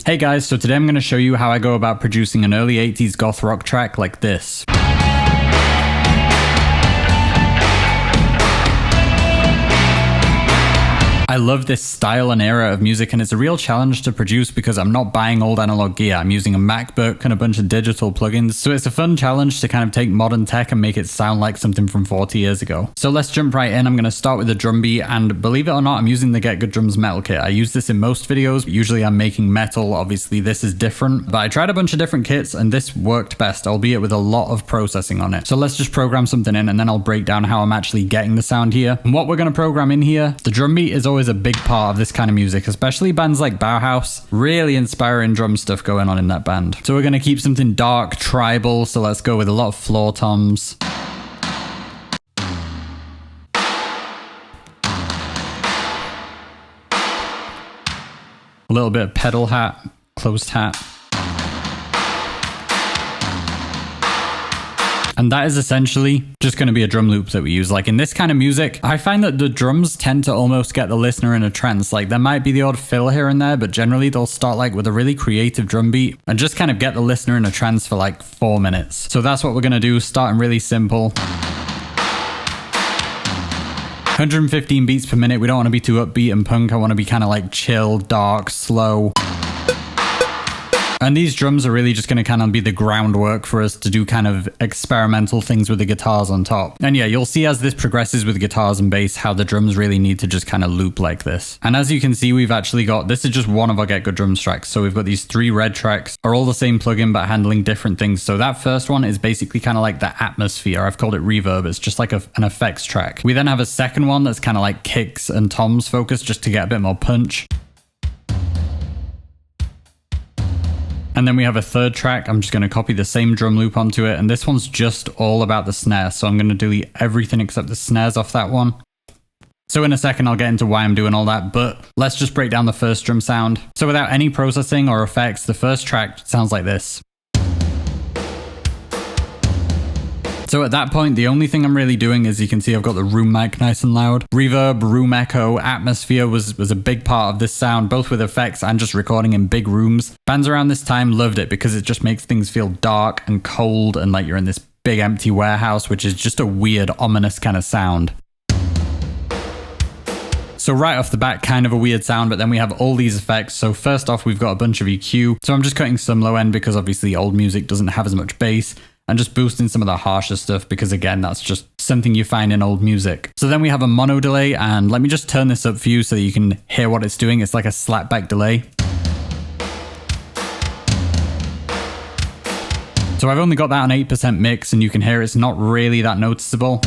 Hey guys, so today I'm going to show you how I go about producing an early 80s goth rock track like this. I love this style and era of music, and it's a real challenge to produce because I'm not buying old analog gear. I'm using a MacBook and a bunch of digital plugins, so it's a fun challenge to kind of take modern tech and make it sound like something from 40 years ago. So let's jump right in. I'm going to start with the drum beat, and believe it or not, I'm using the Get Good Drums metal kit. I use this in most videos, but usually I'm making metal. Obviously this is different, but I tried a bunch of different kits and this worked best, albeit with a lot of processing on it. So let's just program something in and then I'll break down how I'm actually getting the sound here. And what we're going to program in here, the drum beat is always a big part of this kind of music, especially bands like Bauhaus. Really inspiring drum stuff going on in that band. So we're going to keep something dark, tribal, so let's go with a lot of floor toms. A little bit of pedal hat, closed hat. And that is essentially just going to be a drum loop that we use. Like in this kind of music, I find that the drums tend to almost get the listener in a trance. Like there might be the odd fill here and there, but generally they'll start like with a really creative drum beat and just kind of get the listener in a trance for like 4 minutes. So that's what we're going to do, starting really simple. 115 beats per minute. We don't want to be too upbeat and punk. I want to be kind of like chill, dark, slow. And these drums are really just going to kind of be the groundwork for us to do kind of experimental things with the guitars on top. And yeah, you'll see as this progresses with guitars and bass how the drums really need to just kind of loop like this. And as you can see, we've actually got, this is just one of our Get Good Drums tracks. So we've got these 3 red tracks, are all the same plugin but handling different things. So that first one is basically kind of like the atmosphere. I've called it reverb. It's just like an effects track. We then have a second one that's kind of like kicks and toms focused just to get a bit more punch. And then we have a third track. I'm just going to copy the same drum loop onto it. And this one's just all about the snare. So I'm going to delete everything except the snares off that one. So in a second, I'll get into why I'm doing all that, but let's just break down the first drum sound. So without any processing or effects, the first track sounds like this. So at that point, the only thing I'm really doing is, you can see I've got the room mic nice and loud. Reverb, room echo, atmosphere was a big part of this sound, both with effects and just recording in big rooms. Bands around this time loved it because it just makes things feel dark and cold and like you're in this big empty warehouse, which is just a weird, ominous kind of sound. So right off the bat, kind of a weird sound, but then we have all these effects. So first off, we've got a bunch of EQ. So I'm just cutting some low end because obviously old music doesn't have as much bass. And just boosting some of the harsher stuff because again, that's just something you find in old music. So then we have a mono delay, and let me just turn this up for you so that you can hear what it's doing. It's like a slapback delay. So I've only got that on 8% mix and you can hear it's not really that noticeable.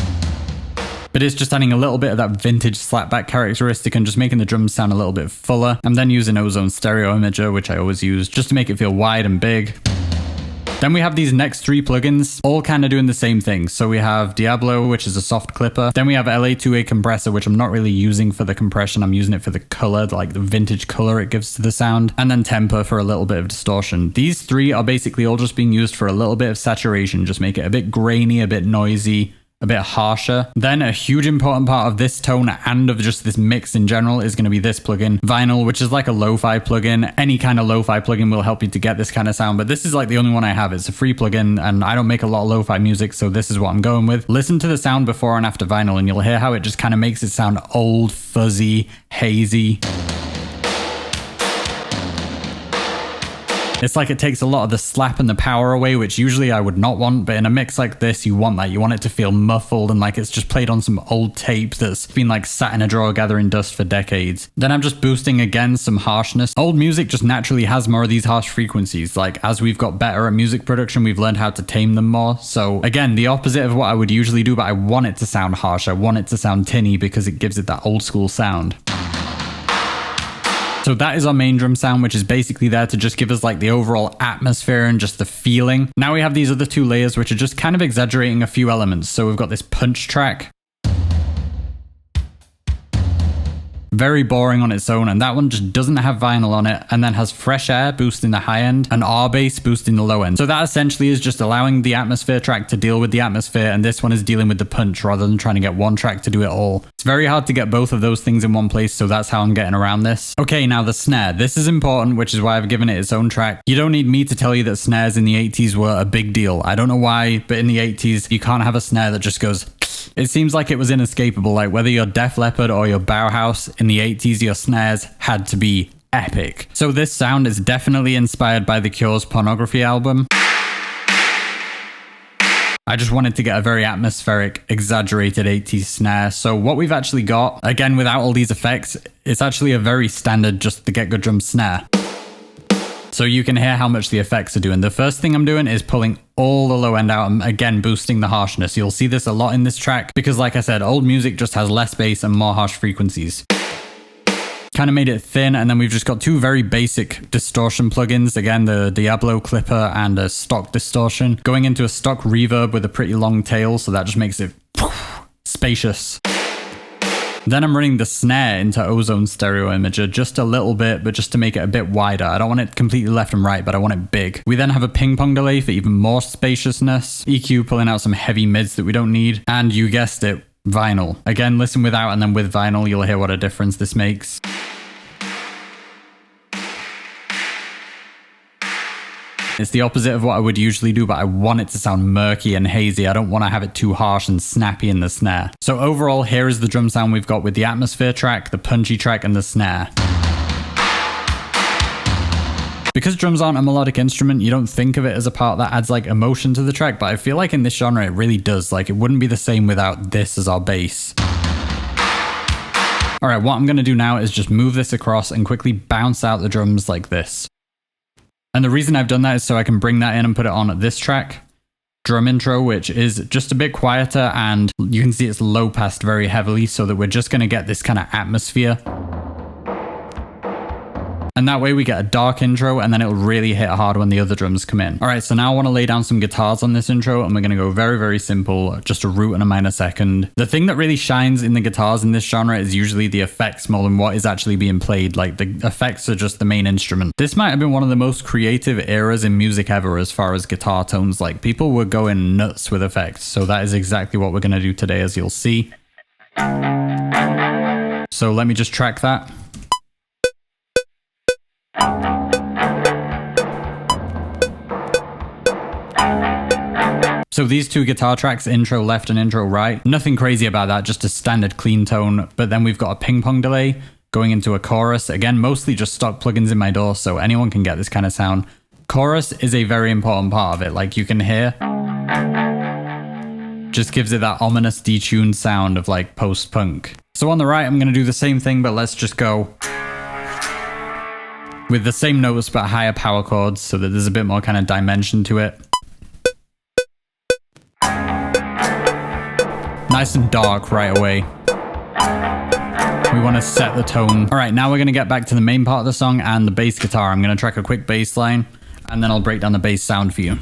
But it's just adding a little bit of that vintage slapback characteristic and just making the drums sound a little bit fuller. I'm then using Ozone Stereo Imager, which I always use, just to make it feel wide and big. Then we have these next 3 plugins, all kind of doing the same thing. So we have Diablo, which is a soft clipper. Then we have LA2A compressor, which I'm not really using for the compression. I'm using it for the color, like the vintage color it gives to the sound. And then Temper for a little bit of distortion. These 3 are basically all just being used for a little bit of saturation, just make it a bit grainy, a bit noisy, a bit harsher. Then a huge important part of this tone and of just this mix in general is going to be this plugin, Vinyl, which is like a lo-fi plugin. Any kind of lo-fi plugin will help you to get this kind of sound, but this is like the only one I have. It's a free plugin and I don't make a lot of lo-fi music, so this is what I'm going with. Listen to the sound before and after Vinyl and you'll hear how it just kind of makes it sound old, fuzzy, hazy. It's like it takes a lot of the slap and the power away, which usually I would not want, but in a mix like this, you want that. You want it to feel muffled and like it's just played on some old tape that's been like sat in a drawer gathering dust for decades. Then I'm just boosting again some harshness. Old music just naturally has more of these harsh frequencies. Like as we've got better at music production, we've learned how to tame them more. So again, the opposite of what I would usually do, but I want it to sound harsh. I want it to sound tinny because it gives it that old school sound. So that is our main drum sound, which is basically there to just give us like the overall atmosphere and just the feeling. Now we have these other 2 layers, which are just kind of exaggerating a few elements. So we've got this punch track. very boring on its own, and that one just doesn't have vinyl on it, and then has fresh air boosting the high end and R bass boosting the low end. So that essentially is just allowing the atmosphere track to deal with the atmosphere, and this one is dealing with the punch rather than trying to get one track to do it all. It's very hard to get both of those things in one place, so that's how I'm getting around this. Okay, now the snare. This is important, which is why I've given it its own track. You don't need me to tell you that snares in the 80s were a big deal. I don't know why, but in the 80s, you can't have a snare that just goes... It seems like it was inescapable. Like whether you're Def Leppard or you're Bauhaus, in the 80s, your snares had to be epic. So this sound is definitely inspired by The Cure's Pornography album. I just wanted to get a very atmospheric, exaggerated 80s snare. So what we've actually got, again, without all these effects, it's actually a very standard, just the Get Good Drum snare. So you can hear how much the effects are doing. The first thing I'm doing is pulling all the low end out and again boosting the harshness. You'll see this a lot in this track because like I said, old music just has less bass and more harsh frequencies. Kind of made it thin, and then we've just got two very basic distortion plugins. Again, the Diablo Clipper and a stock distortion. Going into a stock reverb with a pretty long tail, so that just makes it spacious. Then I'm running the snare into Ozone Stereo Imager just a little bit, but just to make it a bit wider. I don't want it completely left and right, but I want it big. We then have a ping pong delay for even more spaciousness. EQ pulling out some heavy mids that we don't need. And you guessed it, vinyl. Again, listen without and then with vinyl, you'll hear what a difference this makes. It's the opposite of what I would usually do, but I want it to sound murky and hazy. I don't want to have it too harsh and snappy in the snare. So overall, here is the drum sound we've got with the atmosphere track, the punchy track, and the snare. Because drums aren't a melodic instrument, you don't think of it as a part that adds like emotion to the track, but I feel like in this genre it really does. Like it wouldn't be the same without this as our bass. Alright, what I'm going to do now is just move this across and quickly bounce out the drums like this. And the reason I've done that is so I can bring that in and put it on this track, drum intro, which is just a bit quieter, and you can see it's low passed very heavily so that we're just going to get this kind of atmosphere. And that way we get a dark intro, and then it'll really hit hard when the other drums come in. All right, so now I want to lay down some guitars on this intro, and we're going to go very, very simple, just a root and a minor second. The thing that really shines in the guitars in this genre is usually the effects more than what is actually being played. Like the effects are just the main instrument. This might have been one of the most creative eras in music ever as far as guitar tones. Like people were going nuts with effects. So that is exactly what we're going to do today, as you'll see. So let me just track that. So these two guitar tracks, intro left and intro right, nothing crazy about that, just a standard clean tone. But then we've got a ping pong delay going into a chorus. Again, mostly just stock plugins in my DAW, so anyone can get this kind of sound. Chorus is a very important part of it, like you can hear. Just gives it that ominous detuned sound of like post-punk. So on the right, I'm going to do the same thing, but let's just go with the same notes but higher power chords so that there's a bit more kind of dimension to it. Nice and dark right away. We want to set the tone. All right, now we're going to get back to the main part of the song and the bass guitar. I'm going to track a quick bass line and then I'll break down the bass sound for you.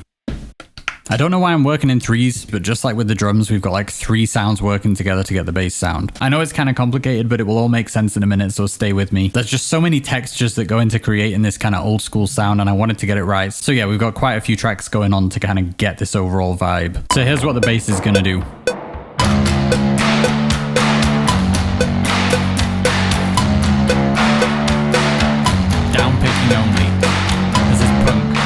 I don't know why I'm working in threes, but just like with the drums, we've got like 3 sounds working together to get the bass sound. I know it's kind of complicated, but it will all make sense in a minute, so stay with me. There's just so many textures that go into creating this kind of old school sound, and I wanted to get it right. So yeah, we've got quite a few tracks going on to kind of get this overall vibe. So here's what the bass is going to do. Down picking only. This is punk.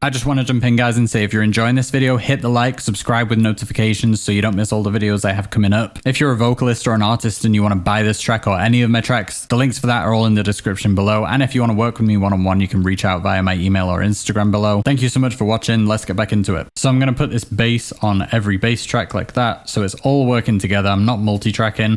I just want to jump in, guys, and say if you're enjoying this video, hit the like, subscribe with notifications so you don't miss all the videos I have coming up. If you're a vocalist or an artist and you want to buy this track or any of my tracks, the links for that are all in the description below. And if you want to work with me one-on-one, you can reach out via my email or Instagram below. Thank you so much for watching. Let's get back into it. So I'm going to put this bass on every bass track like that, so it's all working together. I'm not multi-tracking.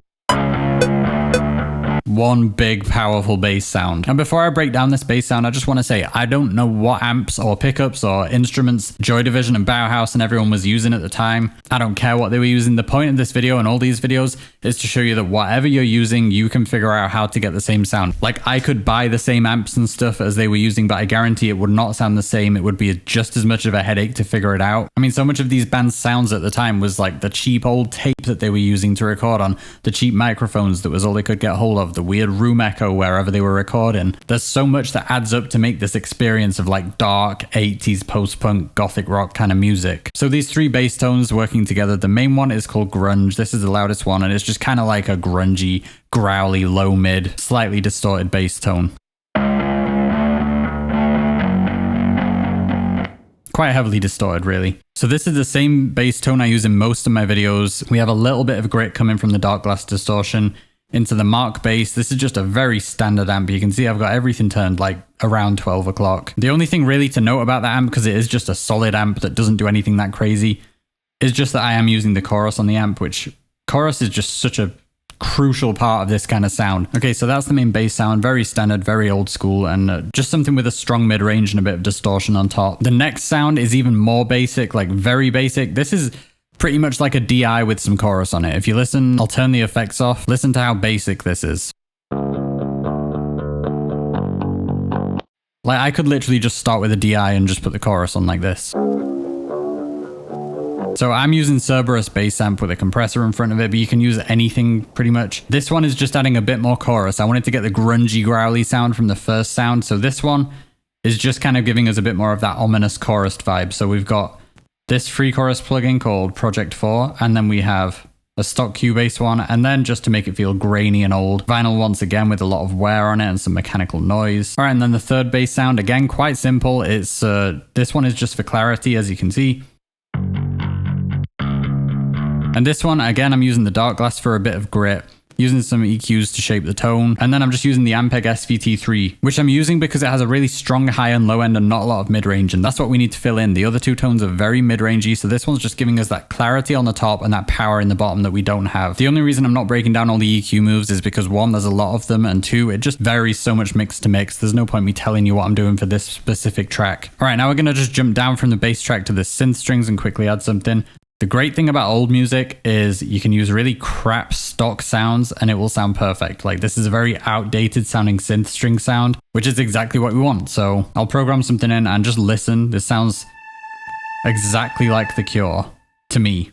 one big powerful bass sound. And before I break down this bass sound, I just want to say I don't know what amps or pickups or instruments Joy Division and Bauhaus and everyone was using at the time. I don't care what they were using. The point of this video and all these videos is to show you that whatever you're using, you can figure out how to get the same sound. Like, I could buy the same amps and stuff as they were using, but I guarantee it would not sound the same. It would be just as much of a headache to figure it out. I mean, so much of these bands' sounds at the time was like the cheap old tape that they were using to record on, the cheap microphones that was all they could get hold of, the weird room echo wherever they were recording. There's so much that adds up to make this experience of like dark 80s post-punk gothic rock kind of music. So these three bass tones working together, the main one is called grunge. This is the loudest one, and it's just kind of like a grungy, growly, low mid, slightly distorted bass tone. Quite heavily distorted, really. So this is the same bass tone I use in most of my videos. We have a little bit of grit coming from the dark glass distortion into the mark bass. This is just a very standard amp. You can see I've got everything turned like around 12 o'clock. The only thing really to note about that amp, because it is just a solid amp that doesn't do anything that crazy, is just that I am using the chorus on the amp, which chorus is just such a crucial part of this kind of sound. Okay, so that's the main bass sound, very standard, very old school, and just something with a strong mid-range and a bit of distortion on top. The next sound is even more basic, like very basic. This is pretty much like a DI with some chorus on it. If you listen, I'll turn the effects off. Listen to how basic this is. Like, I could literally just start with a DI and just put the chorus on like this. So I'm using Cerberus bass amp with a compressor in front of it, but you can use anything pretty much. This one is just adding a bit more chorus. I wanted to get the grungy, growly sound from the first sound. So this one is just kind of giving us a bit more of that ominous chorus vibe. So we've got this free chorus plugin called Project 4, and then we have a stock Cubase one, and then just to make it feel grainy and old, vinyl once again with a lot of wear on it and some mechanical noise. All right, and then the third bass sound, again, quite simple. It's this one is just for clarity, as you can see. And this one, again, I'm using the dark glass for a bit of grit, using some EQs to shape the tone. And then I'm just using the Ampeg SVT3, which I'm using because it has a really strong high and low end and not a lot of mid-range. And that's what we need to fill in. The other two tones are very mid-rangey. So this one's just giving us that clarity on the top and that power in the bottom that we don't have. The only reason I'm not breaking down all the EQ moves is because one, there's a lot of them, and two, it just varies so much mix to mix. There's no point me telling you what I'm doing for this specific track. All right, now we're going to just jump down from the bass track to the synth strings and quickly add something. The great thing about old music is you can use really crap stock sounds and it will sound perfect. Like, this is a very outdated sounding synth string sound, which is exactly what we want. So I'll program something in and just listen. This sounds exactly like The Cure to me.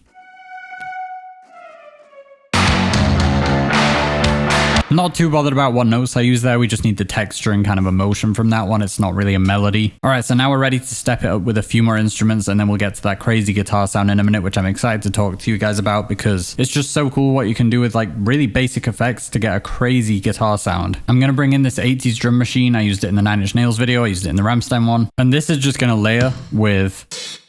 Not too bothered about what notes I use there. We just need the texture and kind of emotion from that one. It's not really a melody. All right, so now we're ready to step it up with a few more instruments, and then we'll get to that crazy guitar sound in a minute, which I'm excited to talk to you guys about because it's just so cool what you can do with like really basic effects to get a crazy guitar sound. I'm going to bring in this 80s drum machine. I used it in the Nine Inch Nails video. I used it in the Rammstein one. And this is just going to layer with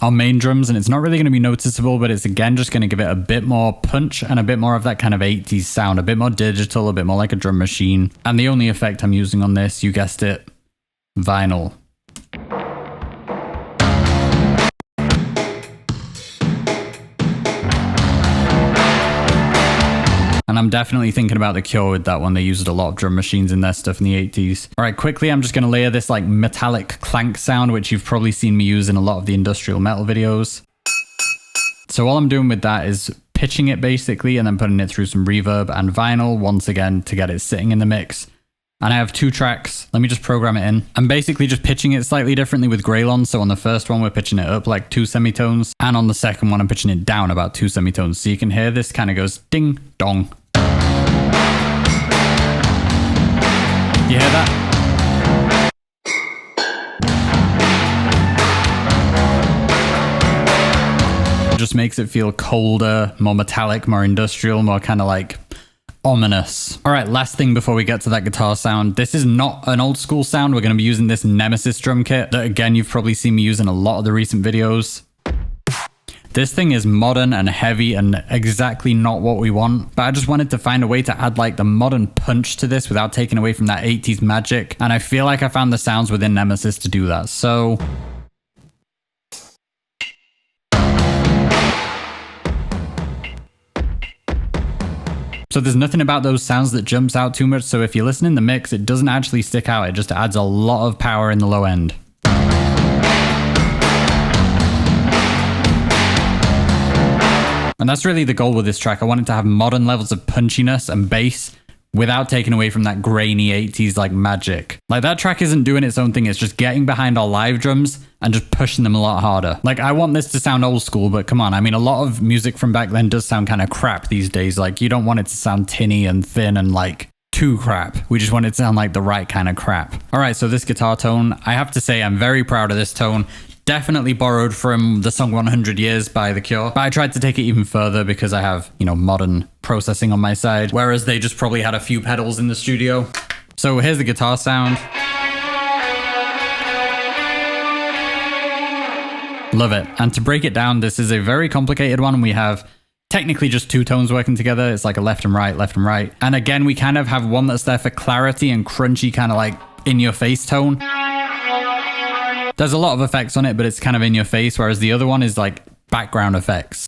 our main drums, and it's not really going to be noticeable, but it's again just going to give it a bit more punch and a bit more of that kind of 80s sound, a bit more digital, a bit more like a drum machine. And the only effect I'm using on this, you guessed it, vinyl. And I'm definitely thinking about The Cure with that one. They used a lot of drum machines in their stuff in the 80s. All right, quickly, I'm just going to layer this like metallic clank sound, which you've probably seen me use in a lot of the industrial metal videos. So all I'm doing with that is pitching it basically and then putting it through some reverb and vinyl once again to get it sitting in the mix. And I have two tracks. Let me just program it in. I'm basically just pitching it slightly differently with Graylon. So on the first one, we're pitching it up like 2 semitones. And on the second one, I'm pitching it down about 2 semitones. So you can hear this kind of goes ding dong. You hear that? It just makes it feel colder, more metallic, more industrial, more kind of like ominous. All right, last thing before we get to that guitar sound. This is not an old school sound. We're going to be using this Nemesis drum kit that, again, you've probably seen me use in a lot of the recent videos. This thing is modern and heavy and exactly not what we want, but I just wanted to find a way to add like the modern punch to this without taking away from that 80s magic, and I feel like I found the sounds within Nemesis to do that. So So there's nothing about those sounds that jumps out too much, so if you listen in the mix, it doesn't actually stick out, it just adds a lot of power in the low end. And that's really the goal with this track. I wanted to have modern levels of punchiness and bass without taking away from that grainy 80s like magic. Like that track isn't doing its own thing, it's just getting behind our live drums and just pushing them a lot harder. Like I want this to sound old school, but come on, I mean a lot of music from back then does sound kind of crap these days. Like you don't want it to sound tinny and thin and like too crap. We just want it to sound like the right kind of crap. All right, so this guitar tone, I have to say I'm very proud of this tone. Definitely borrowed from the song 100 Years by The Cure, but I tried to take it even further because I have, you know, modern processing on my side, whereas they just probably had a few pedals in the studio. So here's the guitar sound. Love it. And to break it down, this is a very complicated one. We have technically just two tones working together. It's like a left and right, left and right. And again, we kind of have one that's there for clarity and crunchy, kind of like in your face tone. There's a lot of effects on it, but it's kind of in your face, whereas the other one is like background effects.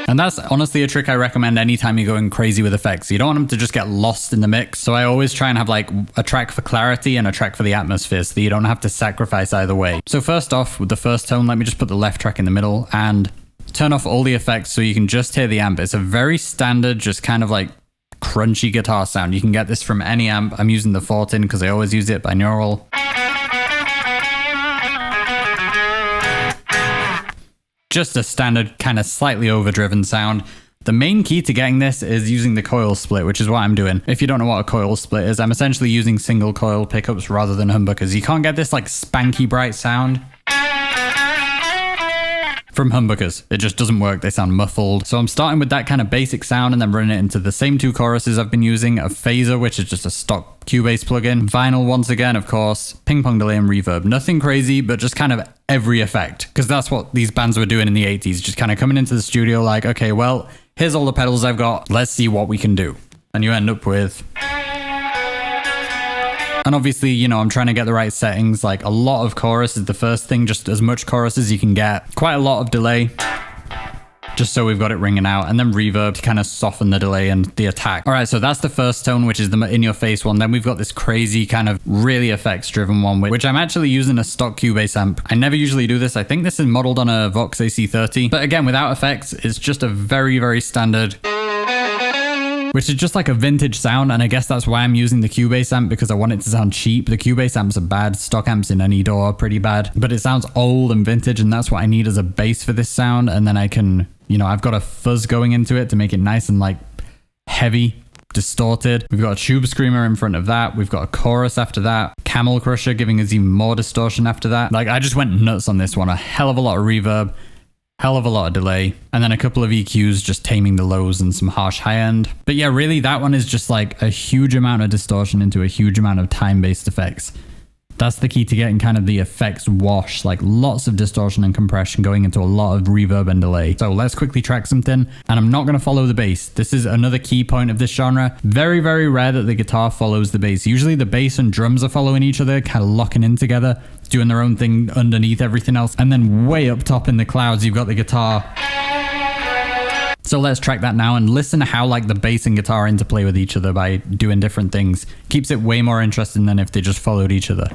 And that's honestly a trick I recommend anytime you're going crazy with effects. You don't want them to just get lost in the mix. So I always try and have like a track for clarity and a track for the atmosphere so that you don't have to sacrifice either way. So first off, with the first tone, let me just put the left track in the middle and turn off all the effects so you can just hear the amp. It's a very standard, just kind of like crunchy guitar sound. You can get this from any amp. I'm using the 14 because I always use it, binaural. Just a standard kind of slightly overdriven sound. The main key to getting this is using the coil split, which is what I'm doing. If you don't know what a coil split is, I'm essentially using single coil pickups rather than humbuckers. You can't get this like spanky bright sound from humbuckers. It just doesn't work. They sound muffled. So I'm starting with that kind of basic sound and then running it into the same two choruses I've been using, a phaser, which is just a stock Cubase plugin, vinyl once again, of course, ping pong delay and reverb. Nothing crazy, but just kind of every effect, because that's what these bands were doing in the 80s, just kind of coming into the studio like, okay, well, here's all the pedals I've got. Let's see what we can do. And you end up with... And obviously, you know, I'm trying to get the right settings. Like a lot of chorus is the first thing, just as much chorus as you can get. Quite a lot of delay, just so we've got it ringing out. And then reverb to kind of soften the delay and the attack. All right, so that's the first tone, which is the in-your-face one. Then we've got this crazy kind of really effects-driven one, which I'm actually using a stock Cubase amp. I never usually do this. I think this is modeled on a Vox AC30. But again, without effects, it's just a very, very standard... which is just like a vintage sound, and I guess that's why I'm using the Cubase amp, because I want it to sound cheap. The Cubase amps are bad, stock amps in any DAW are pretty bad, but it sounds old and vintage, and that's what I need as a base for this sound. And then I can, you know, I've got a fuzz going into it to make it nice and like heavy, distorted. We've got a tube screamer in front of that. We've got a chorus after that. Camel Crusher giving us even more distortion after that. Like I just went nuts on this one. A hell of a lot of reverb. Hell of a lot of delay, and then a couple of EQs just taming the lows and some harsh high end. But yeah, really that one is just like a huge amount of distortion into a huge amount of time-based effects. That's the key to getting kind of the effects wash, like lots of distortion and compression going into a lot of reverb and delay. So let's quickly track something, and I'm not going to follow the bass. This is another key point of this genre. Very, very rare that the guitar follows the bass. Usually the bass and drums are following each other, kind of locking in together, doing their own thing underneath everything else. And then way up top in the clouds, you've got the guitar. So let's track that now and listen to how like the bass and guitar interplay with each other by doing different things. Keeps it way more interesting than if they just followed each other.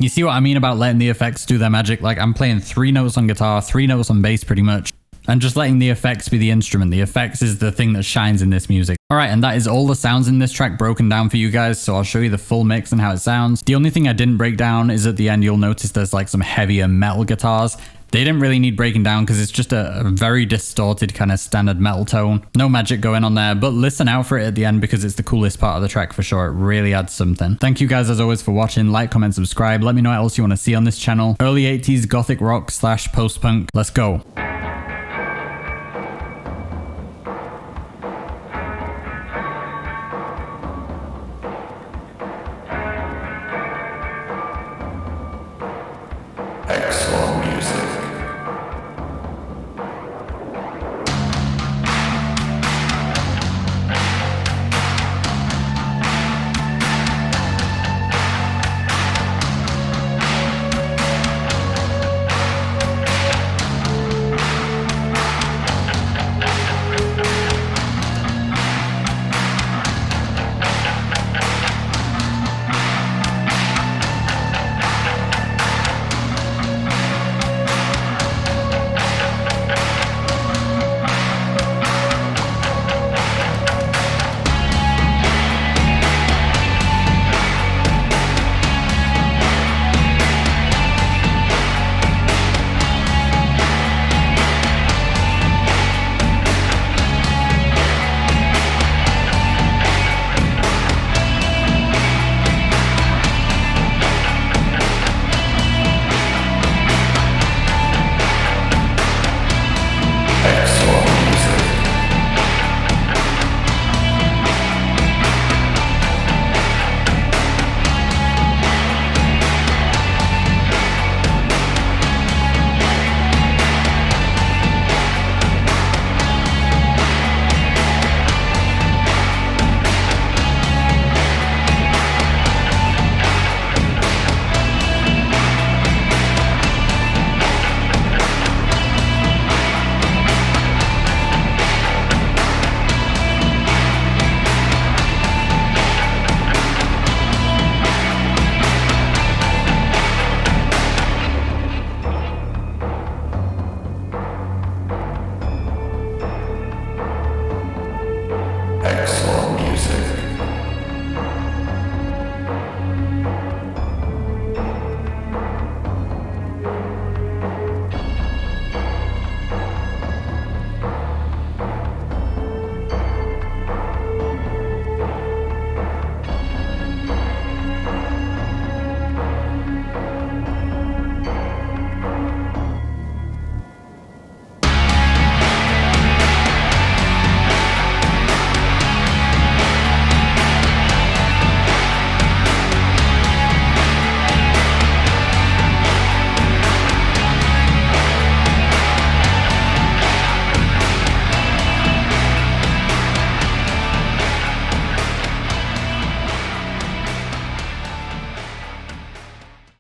You see what I mean about letting the effects do their magic? Like I'm playing 3 notes on guitar, 3 notes on bass pretty much, and just letting the effects be the instrument. The effects is the thing that shines in this music. All right, and that is all the sounds in this track broken down for you guys, so I'll show you the full mix and how it sounds. The only thing I didn't break down is at the end you'll notice there's like some heavier metal guitars. They didn't really need breaking down because it's just a very distorted kind of standard metal tone. No magic going on there, but listen out for it at the end because it's the coolest part of the track for sure. It really adds something. Thank you guys as always for watching. Like, comment, subscribe. Let me know what else you want to see on this channel. Early 80s Gothic rock / post-punk. Let's go.